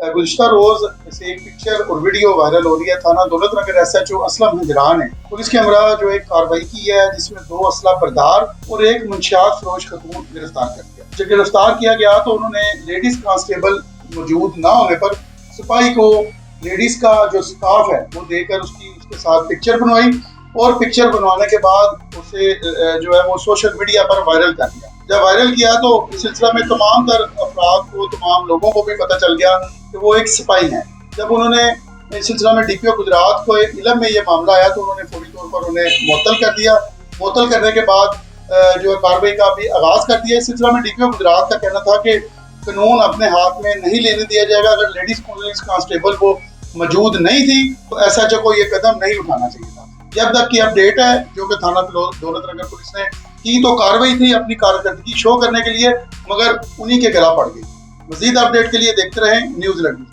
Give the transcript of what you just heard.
गुज़िश्ता रोज से एक पिक्चर और वीडियो वायरल हो रही है। थाना दौलत नगर SHO असलम हिजरा ने पुलिस के हमरा जो एक कार्रवाई की है, जिसमें 2 असला बरदार और एक मुंशियात फरोश खतून गिरफ्तार कर दिया। जब गिरफ्तार किया गया तो उन्होंने लेडीज कांस्टेबल मौजूद न होने पर सिपाही को लेडीज का जो स्टाफ है वो देकर उसके साथ पिक्चर बनवाई और पिक्चर बनवाने के बाद उसे जो है वो सोशल मीडिया पर वायरल कर दिया। जब वायरल किया तो इस सिलसिला में तमाम तर अफराद को, तमाम लोगों को भी पता चल गया कि वो एक सिपाही है। जब उन्होंने इस सिलसिला में DPO गुजरात को इल्म में ये मामला आया तो उन्होंने फौरी तौर पर उन्हें मुअत्तल कर दिया। मुअत्तल करने के बाद जो कार्रवाई का भी आगाज कर दिया। इस सिलसिला में DPO गुजरात का कहना था कि कानून अपने हाथ में नहीं लेने दिया जाएगा। अगर लेडीज पुलिस कांस्टेबल वो मौजूद नहीं थी तो SHO को ये कदम नहीं उठाना चाहिए था। जब तक की अपडेट है जो कि थाना दौलत नगर पुलिस ने की तो कार्रवाई थी अपनी कारकर्दगी शो करने के लिए, मगर उन्हीं के गला पड़ गई। मजीद अपडेट के लिए देखते रहें न्यूज़ लड़की।